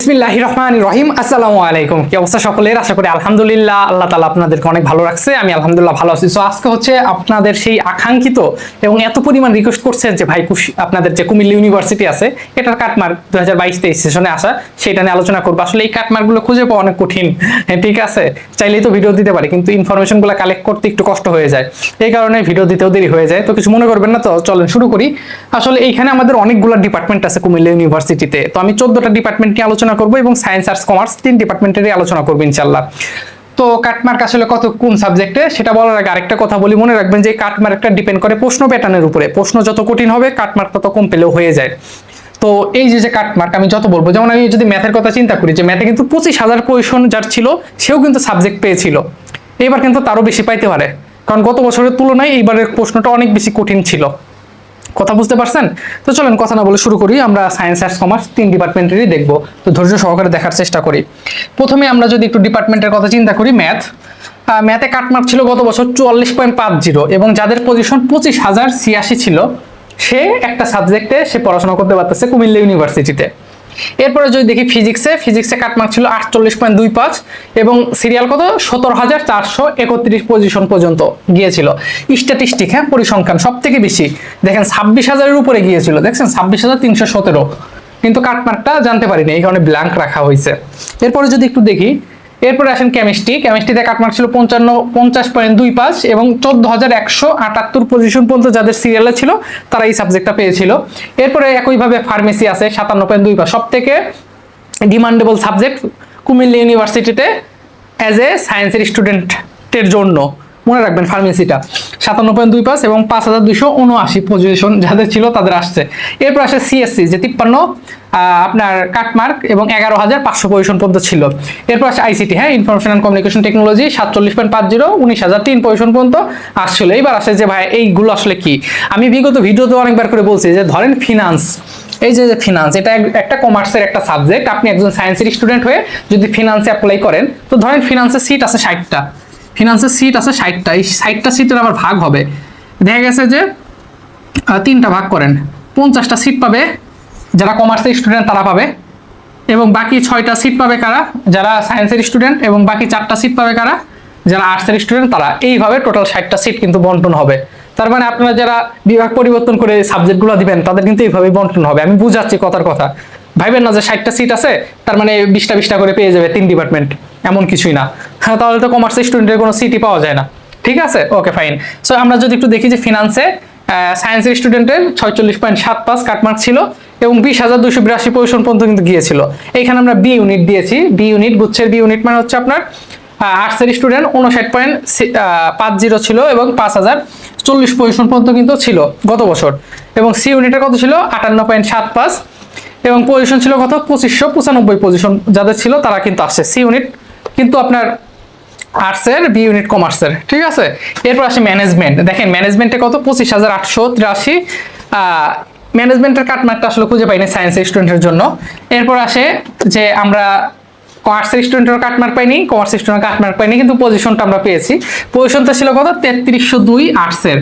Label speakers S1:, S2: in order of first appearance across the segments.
S1: বিসমিল্লাহির রহমানির রহিম। আসসালামু আলাইকুম। কি অবস্থা সকলের? আশা করি আলহামদুলিল্লাহ আল্লাহ তাআলা আপনাদেরকে অনেক ভালো রাখছে। আমি আলহামদুলিল্লাহ ভালো আছি। সো আজকে হচ্ছে আপনাদের সেই আকাঙ্ক্ষিত এবং এত পরিমাণ রিকোয়েস্ট করছেন যে ভাই আপনাদের যে কুমিল্লা ইউনিভার্সিটি আছে এটার কাটমার্ক 2022-23 সেশনে আসা, সেটা নিয়ে আলোচনা করব। আসলে এই কাটমার্কগুলো খুঁজে পাওয়া অনেক কঠিন, ঠিক আছে? চাইলেই তো ভিডিও দিতে পারি, কিন্তু ইনফরমেশনগুলো কালেক্ট করতে একটু কষ্ট হয়ে যায়, এই কারণে ভিডিও দিতেও দেরি হয়ে যায়। তো কিছু মনে করবেন না, তো চলেন শুরু করি। আসলে এইখানে আমাদের অনেকগুলো ডিপার্টমেন্ট আছে কুমিল্লা ইউনিভার্সিটিতে। তো আমি 14টা ডিপার্টমেন্ট নিয়ে আলোচনা করব এবং সায়েন্স আর্টস কমার্স 3 ডিপার্টমেন্টেরই আলোচনা করব ইনশাআল্লাহ। তো কাটমার্ক আসলে কত কোন সাবজেক্টে সেটা বলার আগে আরেকটা কথা বলি, মনে রাখবেন যে কাটমার্কটা ডিপেন্ড করে প্রশ্ন প্যাটার্নের উপরে। প্রশ্ন যত কঠিন হবে কাটমার্ক তত কম পেলেও হয়ে যায়। তো এই যে কাটমার্ক আমি যত বলবো, যেমন আমি যদি ম্যাথের কথা চিন্তা করি, যে ম্যাথে কিন্তু 25,000 পজিশন যার ছিল সেও কিন্তু সাবজেক্ট পেয়েছিল, এবার কিন্তু তারও বেশি পাইতে পারে, কারণ গত বছরের তুলনায় এইবারের প্রশ্নটা অনেক বেশি কঠিন ছিল। কথা বুঝতে পারছেন? তো চলেন কথা না বলে শুরু করি। আমরা সায়েন্স আর্টস কমার্স 3 ডিপার্টমেন্টেরই দেখবো, তো ধৈর্য সহকারে দেখার চেষ্টা করি। প্রথমে আমরা যদি একটু ডিপার্টমেন্টের কথা চিন্তা করি, ম্যাথে কাটমার্ক ছিল গত বছর 44.50 এবং যাদের পজিশন 25,086 ছিল, সে একটা সাবজেক্টে সে পড়াশোনা করতে পারতেছে কুমিল্লা ইউনিভার্সিটিতে। এরপরে যদি দেখি ফিজিক্সে কাটমার্ক ছিল 48.25 এবং সিরিয়াল কত 17,431 পজিশন পর্যন্ত গিয়েছিল। স্ট্যাটিস্টিক, পরিসংখ্যান সব থেকে বেশি দেখেন 26,000-এর উপরে গিয়েছিল, দেখছেন 26,317, কিন্তু কাটমার্কটা জানতে পারিনি, এই কারণে ব্ল্যাঙ্ক রাখা হয়েছে। এরপরে যদি একটু দেখি, এরপরে আসেন কেমিস্ট্রিতে কাটমার্ক ছিল 50.25 এবং 14,178 পজিশন পর্যন্ত যাদের সিরিয়ালে ছিল তারা এই সাবজেক্টটা পেয়েছিল। এরপরে একইভাবে ফার্মেসি আছে 57.25, সব থেকে ডিমান্ডেবল সাবজেক্ট কুমিল্লা ইউনিভার্সিটিতে অ্যাজ এ সায়েন্সের স্টুডেন্টের জন্য। মনে রাখবেন ফার্মেসিটা 57.25 এবং 5,279 পজিশন যাদের ছিল তাদের আসছে। এরপর আসে সিএসসি যে 53 আপনার কাটমার্ক এবং 11,500 পজিশন পর্যন্ত ছিল। এরপর আসে ICT, information and communication technology 47.50 19,003 position পর্যন্ত আসছিল। এবার আসে যে ভাই এইগুলো আসলে কি, আমি বিগত ভিডিওতে অনেকবার করে বলছি যে ধরেন ফিনান্স, এই যে ফিনান্স এটা একটা কমার্সের একটা সাবজেক্ট। আপনি একজন সায়েন্সের স্টুডেন্ট হয়ে যদি ফিনান্সে অ্যাপ্লাই করেন, তো ধরেন ফিনান্সের সিট আছে 60টা, এই 60টা সিটের আবার ভাগ হবে, দেখা গেছে যে 3টা ভাগ করেন, 50টা সিট পাবে যারা কমার্সের স্টুডেন্ট তারা পাবে, এবং বাকি 6টা সিট পাবে কারা, যারা সায়েন্সের স্টুডেন্ট, এবং বাকি 4টা সিট পাবে কারা, যারা আর্টসের স্টুডেন্ট তারা। এইভাবে টোটাল 60টা সিট কিন্তু বন্টন হবে। তার মানে আপনারা যারা বিভাগ পরিবর্তন করে সাবজেক্টগুলো দিবেন তাদের কিন্তু এইভাবেই বন্টন হবে। আমি বুঝাচ্ছি কথার কথা, ভাইবেন না যে 60টা সিট আছে তার মানে 20টা করে পেয়ে যাবে 3 ডিপার্টমেন্ট, এমন কিছুই না। তাহলে তো কমার্সের স্টুডেন্টের কোনো সিটই পাওয়া যায় না, ঠিক আছে? Okay fine. সো আমরা যদি একটু দেখি যে ফিনান্সে সায়েন্সের স্টুডেন্টের 46.75 কাটমার্ক ছিল এবং 20,282 পজিশন পর্যন্ত কিন্তু গিয়েছিল। এইখানে আমরা বি ইউনিট দিয়েছি, বি ইউনিট গুচ্ছের বি ইউনিট মানে হচ্ছে আপনার আর্টসের স্টুডেন্ট 59.50 ছিল এবং 5,040 পজিশন পর্যন্ত কিন্তু ছিল গত বছর। এবং সি ইউনিটের কত ছিল 58.75 এবং পজিশন ছিল কত 2,595 পজিশন যাদের ছিল তারা কিন্তু আসছে। সি ইউনিট কিন্তু আপনার আর্টসের, বি ইউনিট কমার্সের, ঠিক আছে? এরপর আসে ম্যানেজমেন্ট, দেখেন ম্যানেজমেন্টে কত 25,883, ম্যানেজমেন্টের কাটমার্কটা আসলে খুঁজে পাইনি সায়েন্সের স্টুডেন্টের জন্য। এরপর আসে যে আমরা আর্টসের স্টুডেন্টের কাটমার্ক পাইনি, কমার্সের স্টুডেন্ট কাটমার্ক পাইনি, কিন্তু পজিশনটা আমরা পেয়েছি। পজিশনটা ছিল কত 3302 আর্টসের,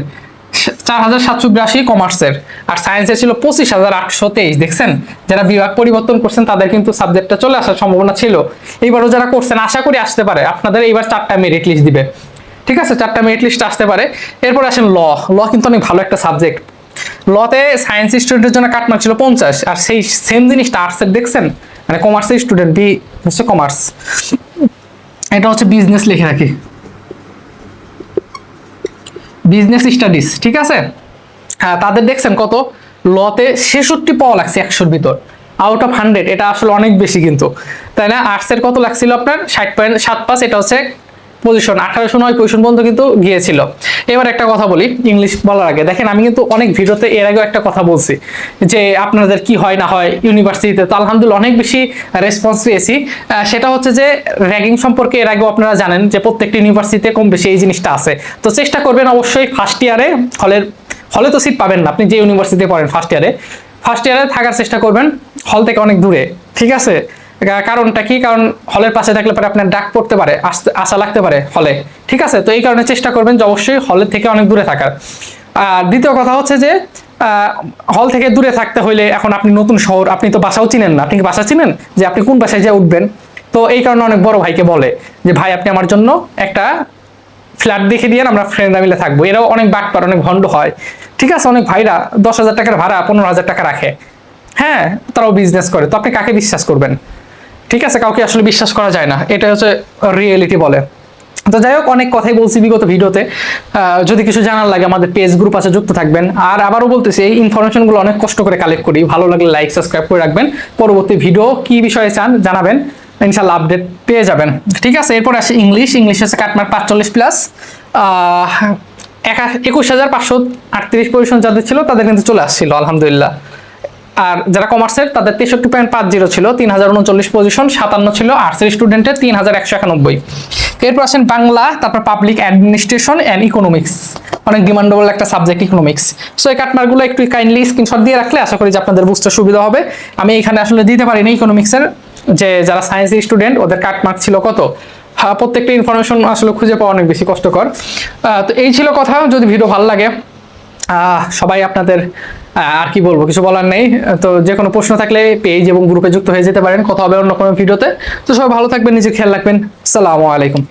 S1: 4,782 কমার্সের, আর সায়েন্সের ছিল 25,823। দেখছেন যারা বিভাগ পরিবর্তন করছেন তাদের কিন্তু সাবজেক্টটা চলে আসার সম্ভাবনা ছিল। এইবারও যারা করছেন আশা করি আসতে পারে, আপনাদের এইবার 4টা মেরিট লিস্ট দিবে, ঠিক আছে? 4টা মেরিট লিস্ট আসতে পারে। এরপর আসেন ল কিন্তু অনেক ভালো একটা সাবজেক্ট। লতে সায়েন্স স্টুডেন্টের জন্য কাটমার্ক ছিল 50, আর সেই সেম জিনিসটা আর্টসের, দেখছেন মানে কমার্সের স্টুডেন্ট, বি হচ্ছে কমার্স, এটা হচ্ছে বিজনেস লিখে রাখি, বিজনেস স্টাডিজ, ঠিক আছে? তাদের দেখছেন কত লতে 66 পাওয়া লাগছে 100-র ভিতর, আউট অফ 100, এটা আসলে অনেক বেশি কিন্তু, তাই না? আর্টসের কত লাগছিল আপনার 60.75, এটা হচ্ছে পজিশন 1,809 পজিশন পর্যন্ত কিন্তু গিয়েছিল। এবার একটা কথা বলি ইংলিশ বলার আগে, দেখেন আমি কিন্তু অনেক ভিডিওতে এর আগেও একটা কথা বলছি যে আপনাদের কি হয় না হয় ইউনিভার্সিটিতে, তো আলহামদুলিল্লাহ অনেক বেশি রেসপন্স পেয়েছি। সেটা হচ্ছে যে র্যাগিং সম্পর্কে এর আগেও আপনারা জানেন যে প্রত্যেকটা ইউনিভার্সিটিতে কম বেশি এই জিনিসটা আছে। তো চেষ্টা করবেন অবশ্যই ফার্স্ট ইয়ারে, হলে তো সিট পাবেন না, আপনি যে ইউনিভার্সিটিতে পড়েন ফার্স্ট ইয়ারে থাকার চেষ্টা করবেন হল থেকে অনেক দূরে, ঠিক আছে? কারণটা কি, কারণ হলের পাশে থাকলে পরে আপনার ডাক পড়তে পারে, আসা লাগতে পারে হলে, ঠিক আছে? তো এই কারণে চেষ্টা করবেন যে অবশ্যই হলের থেকে অনেক দূরে থাকার। আর দ্বিতীয় কথা হচ্ছে যে হল থেকে দূরে থাকতে হইলে, এখন আপনি নতুন শহর, আপনি তো বাসাও চিনেন না, আপনি কি বাসা চিনেন যে আপনি কোন বাসায় যেয়ে উঠবেন? তো এই কারণে অনেক বড় ভাইকে বলে যে ভাই আপনি আমার জন্য একটা ফ্ল্যাট দেখে দিয়ে আমরা ফ্রেন্ডরা মিলে থাকবো। এরাও অনেক বাটপার, অনেক ভণ্ড হয়, ঠিক আছে? অনেক ভাইরা 10,000 টাকার ভাড়া 15,000 টাকা রাখে, হ্যাঁ, তারাও বিজনেস করে। তো আপনি কাকে বিশ্বাস করবেন? ঠিক আছে, কাউকে আসলে বিশ্বাস করা যায় না, এটা হচ্ছে রিয়েলিটি বলে। তো যাই হোক, অনেক কথাই বলছি বিগত ভিডিওতে। যদি কিছু জানার লাগে আমাদের পেজ গ্রুপ আছে, যুক্ত থাকবেন। আর আবারও বলতেছি, এই ইনফরমেশনগুলো অনেক কষ্ট করে কালেক্ট করি, ভালো লাগলে লাইক সাবস্ক্রাইব করে রাখবেন। পরবর্তী ভিডিও কি বিষয়ে চান জানাবেন, ইনশাল্লাহ আপডেট পেয়ে যাবেন। ঠিক আছে, এরপর আসে ইংলিশ। ইংলিশ হচ্ছে কাটমার্ক 45 প্লাস, 21,538 পজিশন যাদের ছিল তাদের কিন্তু চলে আসছিল আলহামদুলিল্লাহ। আর যারা কমার্সের তাদের 63.50 ছিল, 3,039 পজিশন, 57 ছিল আর্টসের স্টুডেন্টের 3,191। এরপর আসেন বাংলা, তারপর পাবলিক অ্যাডমিনিস্ট্রেশন অ্যান্ড ইকোনমিক্স, অনেক ডিমান্ডেবল একটা সাবজেক্ট ইকোনমিক্স। সো এই কাটমার্কগুলো একটু কাইন্ডলি স্ক্রিনশট দিয়ে রাখলে আশা করি যে আপনাদের বুঝতে সুবিধা হবে। আমি এখানে আসলে দিতে পারিনি ইকোনমিক্সের যে যারা সায়েন্সের স্টুডেন্ট ওদের কাটমার্ক ছিল কত, হ্যাঁ, প্রত্যেকটা ইনফরমেশন আসলে খুঁজে পাওয়া অনেক বেশি কষ্টকর। তো এই ছিল কথা। যদি ভিডিও ভালো লাগে, সবাই আপনাদের আর কি বলবো, কিছু বলার নেই। তো যে কোনো প্রশ্ন থাকলে পেজ এবং গ্রুপে যুক্ত হয়ে যেতে পারেন। কথা হবে অন্য কোনো ভিডিওতে। তো সবাই ভালো থাকবেন, নিজে খেয়াল রাখবেন। আসসালামু আলাইকুম।